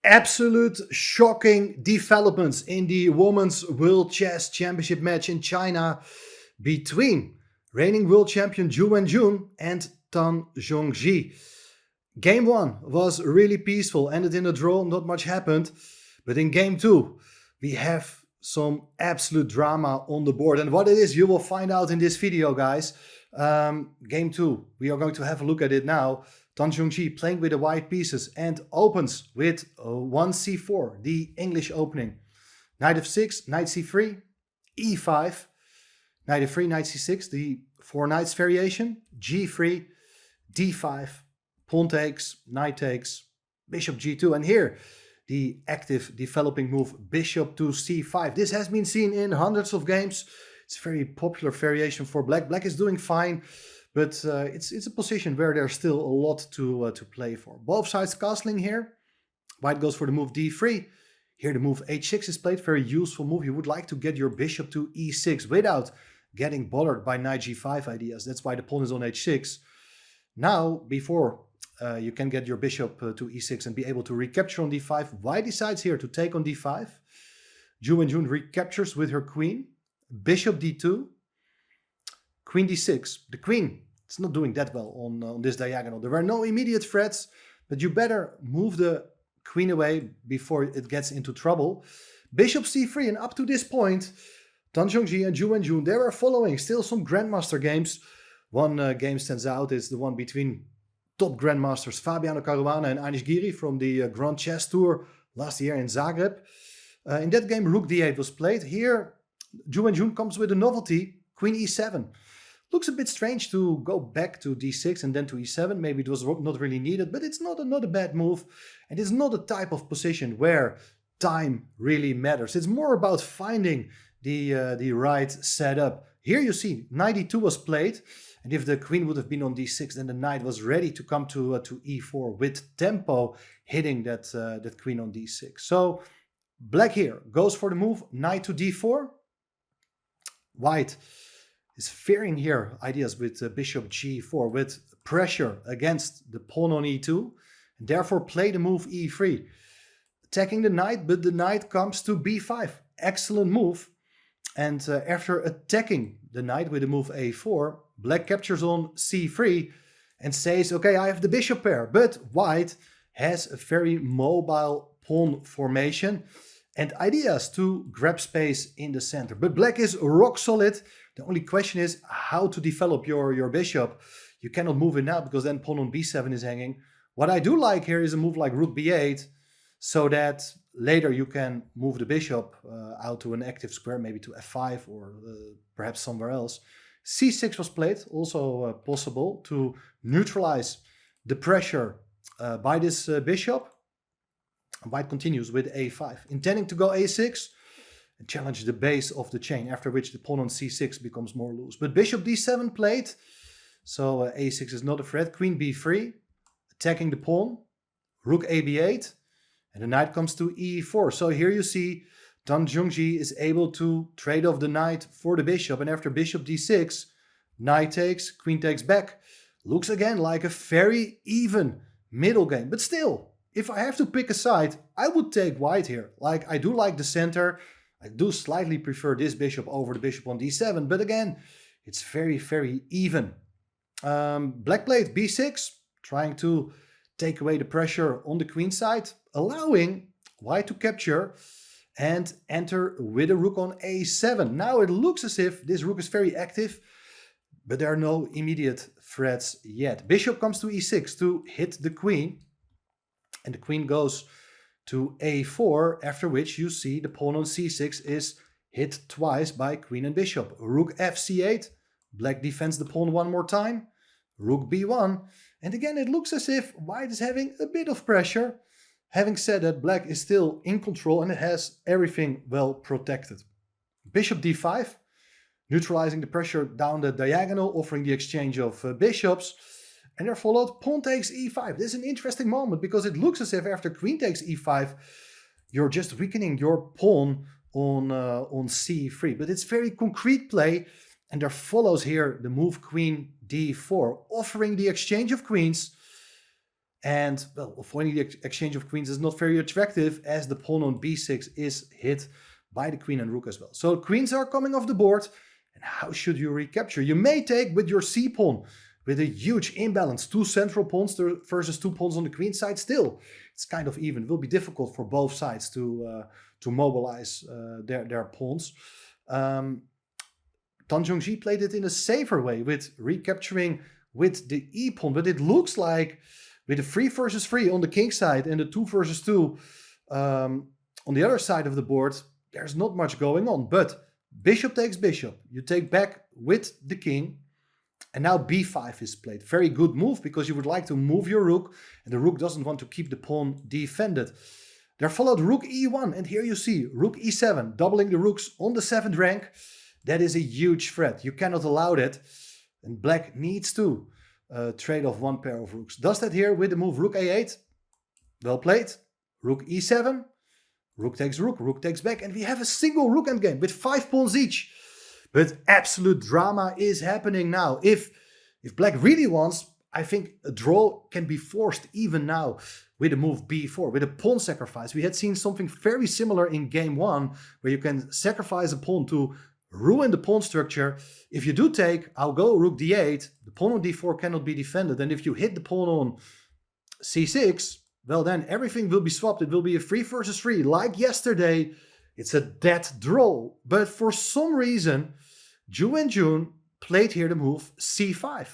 Absolute shocking developments in the Women's World Chess Championship match in China between reigning world champion Ju Wenjun and Tan Zhangyi. Game 1 was really peaceful, ended in a draw, not much happened. But in game 2, we have some absolute drama on the board. And what it is, you will find out in this video, guys. Game 2, we are going to have a look at it now. Tan Zhangyi playing with the white pieces and opens with 1c4, the English opening. Knight f6, knight c3, e5, knight f3, knight c6, the four knights variation, g3, d5, pawn takes, knight takes, bishop g2, and here the active developing move bishop to c5. This has been seen in hundreds of games. It's a very popular variation for black. Black is doing fine, but it's a position where there's still a lot to play for. Both sides castling here. White goes for the move d3. Here the move h6 is played. Very useful move. You would like to get your bishop to e6 without getting bothered by knight g5 ideas. That's why the pawn is on h6. Now, before you can get your bishop to e6 and be able to recapture on d5, White decides here to take on d5. Ju Wenjun recaptures with her queen. Bishop d2. Queen d6. The queen is not doing that well on this diagonal. There were no immediate threats, but you better move the queen away before it gets into trouble. Bishop c3, and up to this point, Tan Zhangyi and Ju Wenjun, they were following still some Grandmaster games. One game stands out, is the one between top Grandmasters Fabiano Caruana and Anish Giri from the Grand Chess Tour last year in Zagreb. In that game, Rook d8 was played. Here, Ju Wenjun comes with a novelty, Queen e7. Looks a bit strange to go back to d6 and then to e7. Maybe it was not really needed, but it's not a bad move. And it's not a type of position where time really matters. It's more about finding the right setup. Here you see knight e2 was played. And if the queen would have been on d6, then the knight was ready to come to e4 with tempo, hitting that queen on d6. So black here goes for the move, knight to d4. White is fearing here ideas with bishop g4, with pressure against the pawn on e2, and therefore play the move e3. Attacking the knight, but the knight comes to b5. Excellent move. And after attacking the knight with the move a4, black captures on c3 and says, okay, I have the bishop pair. But white has a very mobile pawn formation and ideas to grab space in the center. But black is rock solid. The only question is how to develop your bishop. You cannot move it now because then pawn on b7 is hanging. What I do like here is a move like rook b8, so that later you can move the bishop out to an active square, maybe to f5 or perhaps somewhere else. c6 was played, also possible to neutralize the pressure by this bishop. White continues with a5, intending to go a6 and challenge the base of the chain, after which the pawn on c6 becomes more loose. But bishop d7 played, so a6 is not a threat. Queen b3, attacking the pawn, rook a b8, and the knight comes to e4. So here you see Tan Zhangyi is able to trade off the knight for the bishop, and after bishop d6, knight takes, queen takes back. Looks again like a very even middle game, but still, if I have to pick a side, I would take white here. Like, I do like the center. I do slightly prefer this bishop over the bishop on d7, but again, it's very, very even. Black played b6, trying to take away the pressure on the queen side, allowing white to capture and enter with a rook on a7. Now it looks as if this rook is very active, but there are no immediate threats yet. Bishop comes to e6 to hit the queen, and the queen goes to a4, after which you see the pawn on c6 is hit twice by queen and bishop. Rook fc8, black defends the pawn one more time, rook b1, and again it looks as if white is having a bit of pressure. Having said that, black is still in control and it has everything well protected. Bishop d5, neutralizing the pressure down the diagonal, offering the exchange of bishops. And there followed pawn takes e5. This is an interesting moment because it looks as if after queen takes e5, you're just weakening your pawn on c3. But it's very concrete play, and there follows here the move queen d4, offering the exchange of queens. And, well, avoiding the exchange of queens is not very attractive, as the pawn on b6 is hit by the queen and rook as well. So queens are coming off the board. And how should you recapture? You may take with your c-pawn, with a huge imbalance. 2 central pawns versus 2 pawns on the queen side. Still, it's kind of even. It will be difficult for both sides to mobilize their pawns. Tan Zhangyi played it in a safer way with recapturing with the e-pawn. But it looks like with the 3 versus 3 on the king side and the 2 versus 2 on the other side of the board, there's not much going on. But bishop takes bishop. You take back with the king. And now b5 is played. Very good move, because you would like to move your rook. And the rook doesn't want to keep the pawn defended. There followed rook e1. And here you see rook e7, doubling the rooks on the 7th rank. That is a huge threat. You cannot allow that. And black needs to trade off 1 pair of rooks. Does that here with the move rook a8. Well played. Rook e7. Rook takes back. And we have a single rook endgame with 5 pawns each. But absolute drama is happening now. If black really wants, I think a draw can be forced even now with the move b4, with a pawn sacrifice. We had seen something very similar in game 1, where you can sacrifice a pawn to ruin the pawn structure. If you do take, I'll go rook d8. The pawn on d4 cannot be defended. And if you hit the pawn on c6, well, then everything will be swapped. It will be a 3 versus 3, like yesterday. It's a dead draw. But for some reason, Ju Wenjun played here the move c5.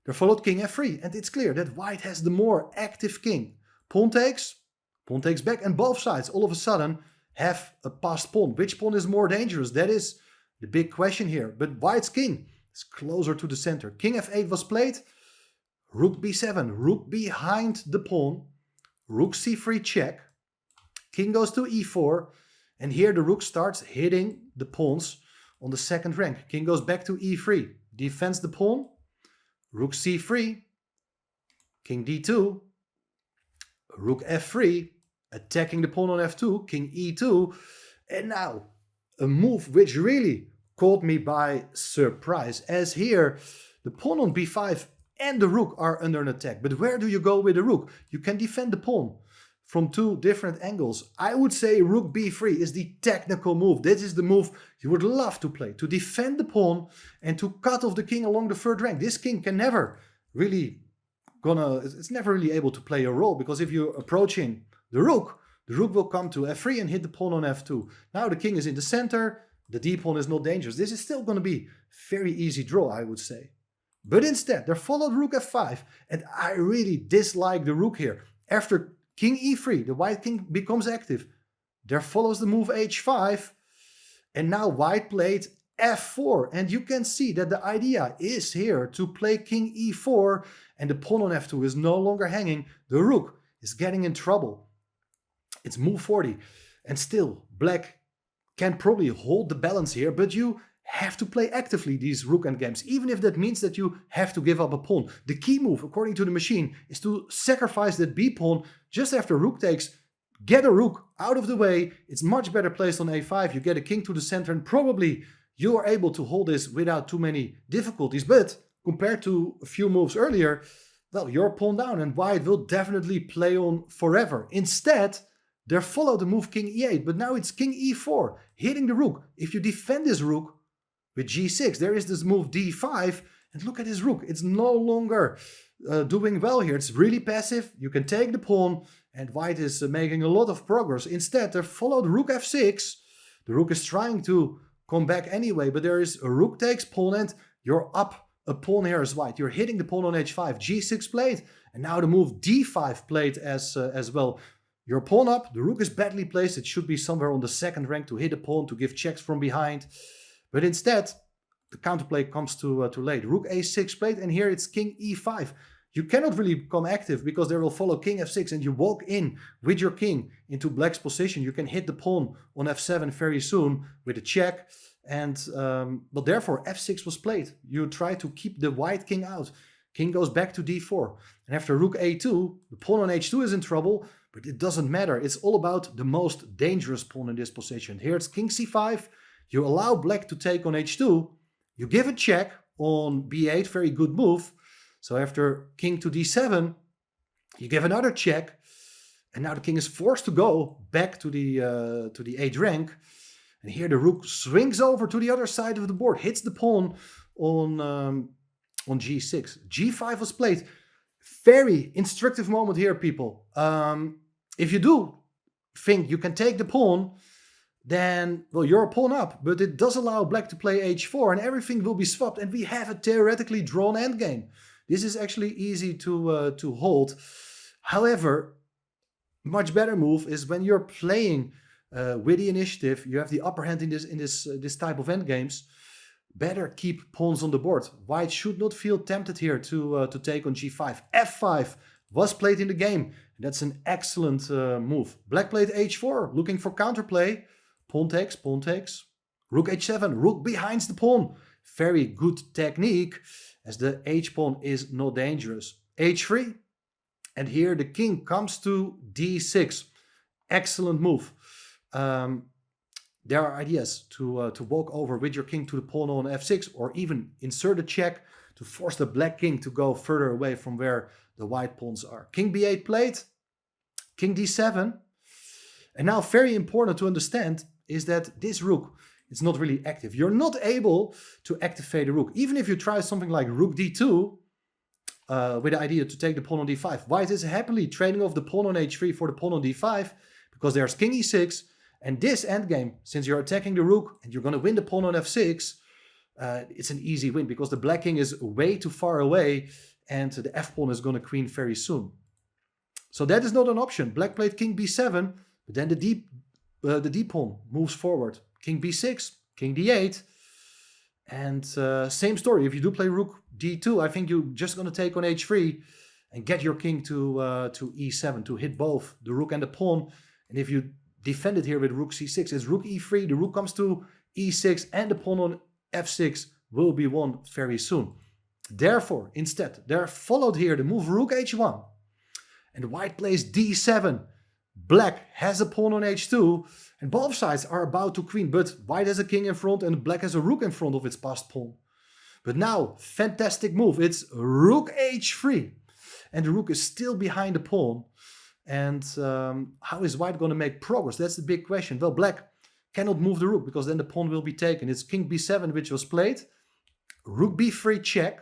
There followed king f3, and it's clear that white has the more active king. Pawn takes back, and both sides all of a sudden have a passed pawn. Which pawn is more dangerous? That is the big question here. But white's king is closer to the center. King f8 was played. Rook b7, rook behind the pawn. Rook c3 check. King goes to e4. And here the rook starts hitting the pawns on the 2nd rank. King goes back to e3. Defends the pawn. Rook c3. King d2. Rook f3. Attacking the pawn on f2. King e2. And now a move which really caught me by surprise. As here the pawn on b5 and the rook are under an attack. But where do you go with the rook? You can defend the pawn from 2 different angles. I would say rook b3 is the technical move. This is the move you would love to play, to defend the pawn and to cut off the king along the 3rd rank. This king can never really it's never really able to play a role, because if you're approaching the rook will come to f3 and hit the pawn on f2. Now the king is in the center. The d pawn is not dangerous. This is still going to be very easy draw, I would say. But instead, there followed rook f5, and I really dislike the rook here. After king e3, the white king becomes active. There follows the move h5, and now white played f4. And you can see that the idea is here to play king e4, and the pawn on f2 is no longer hanging. The rook is getting in trouble. It's move 40, and still black can probably hold the balance here, but you have to play actively these rook endgames, even if that means that you have to give up a pawn. The key move, according to the machine, is to sacrifice that b pawn just after rook takes. Get a rook out of the way. It's much better placed on a5. You get a king to the center, and probably you are able to hold this without too many difficulties. But compared to a few moves earlier, well, you're pawn down, and white will definitely play on forever. Instead, there followed the move king e8, but now it's king e4, hitting the rook. If you defend this rook with g6, there is this move d5, and look at his rook. It's no longer doing well here. It's really passive. You can take the pawn, and white is making a lot of progress. Instead, there followed rook f6. The rook is trying to come back anyway, but there is a rook takes pawn, and you're up a pawn here as white. You're hitting the pawn on h5, g6 played, and now the move d5 played as well. Your pawn up, the rook is badly placed. It should be somewhere on the 2nd rank to hit a pawn, to give checks from behind. But instead, the counterplay comes too late. Rook a6 played, and here it's king e5. You cannot really become active because they will follow king f6, and you walk in with your king into black's position. You can hit the pawn on f7 very soon with a check. And but therefore f6 was played. You try to keep the white king out. King goes back to d4. And after rook a2, the pawn on h2 is in trouble. But it doesn't matter. It's all about the most dangerous pawn in this position. Here it's king c5. You allow black to take on h2. You give a check on b8. Very good move. So after king to d7, You give another check, and now the king is forced to go back to the 8th rank. And here the rook swings over to the other side of the board, hits the pawn on g6. g5 was played. Very instructive moment here, people. If you do think you can take the pawn, then, well, you're a pawn up, but it does allow black to play h4 and everything will be swapped and we have a theoretically drawn endgame. This is actually easy to hold. However, much better move is when you're playing with the initiative, you have the upper hand in this type of endgames. Better keep pawns on the board. White should not feel tempted here to take on g5. f5 was played in the game. That's an excellent move. Black played h4, looking for counterplay. Pawn takes, pawn takes. Rook h7, rook behind the pawn. Very good technique, as the h-pawn is not dangerous. h3, and here the king comes to d6. Excellent move. There are ideas to walk over with your king to the pawn on f6, or even insert a check to force the black king to go further away from where the white pawns are. King b8 played, king d7. And now very important to understand is that this rook is not really active. You're not able to activate the rook. Even if you try something like rook d2 with the idea to take the pawn on d5. White is happily trading off the pawn on h3 for the pawn on d5 because there's king e6. And this endgame, since you're attacking the rook and you're going to win the pawn on f6, it's an easy win because the black king is way too far away and the f-pawn is going to queen very soon. So that is not an option. Black played king b7, but then the d-pawn moves forward. King b6, king d8, and same story. If you do play rook d2, I think you're just going to take on h3 and get your king to e7 to hit both the rook and the pawn. And if you defend it here with rook c6, it's rook e3, the rook comes to e6, and the pawn on f6 will be won very soon. Therefore, instead, there followed here the move rook h1, and white plays d7. Black has a pawn on h2, and both sides are about to queen, but white has a king in front and black has a rook in front of its passed pawn. But now, fantastic move, it's rook h3, and the rook is still behind the pawn. And how is white going to make progress? That's the big question. Well, black cannot move the rook because then the pawn will be taken. It's king b7 which was played. Rook b3 check.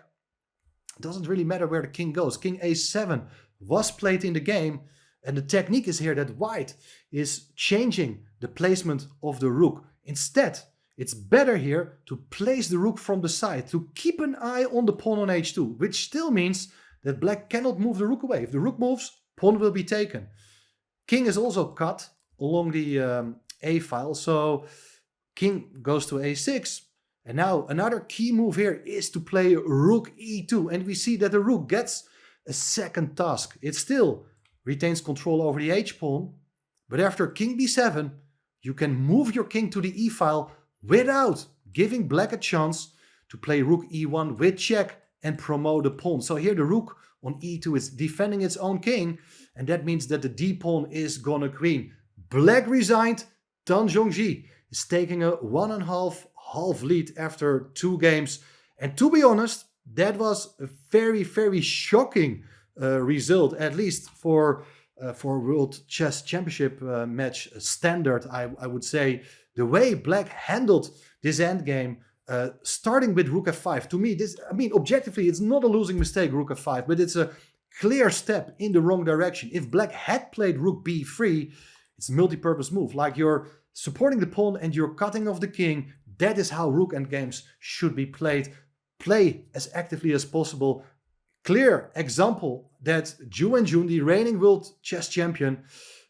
Doesn't really matter where the king goes. King a7 was played in the game. And the technique is here that white is changing the placement of the rook. Instead, it's better here to place the rook from the side, to keep an eye on the pawn on h2, which still means that black cannot move the rook away. If the rook moves, pawn will be taken. King is also cut along the a file, so king goes to a6. And now another key move here is to play rook e2. And we see that the rook gets a second task. It still retains control over the h-pawn, but after king b7, you can move your king to the e file without giving black a chance to play rook e1 with check and promote the pawn. So here the rook on e2 is defending its own king, and that means that the d-pawn is gonna queen. Black resigned. Tan Zhangyi is taking a 1.5 half lead after 2 games. And to be honest, that was a very, very shocking result, at least for World Chess Championship match standard, I would say. The way black handled this endgame, starting with rook f5, to me, this, I mean, objectively, it's not a losing mistake, rook f5, but it's a clear step in the wrong direction. If black had played rook b3, it's a multi-purpose move, like you're supporting the pawn and you're cutting off the king. That is how rook endgames should be played. Play as actively as possible. Clear example that Ju Wenjun, the reigning world chess champion,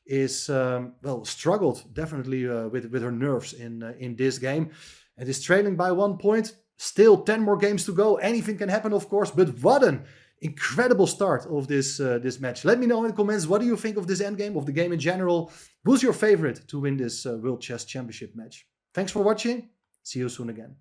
is well, struggled definitely with her nerves in this game, and is trailing by 1 point. Still 10 more games to go. Anything can happen, of course, but what an incredible start of this match. Let me know in the comments, what do you think of this endgame, of the game in general? Who's your favorite to win this World Chess Championship match? Thanks for watching. See you soon again.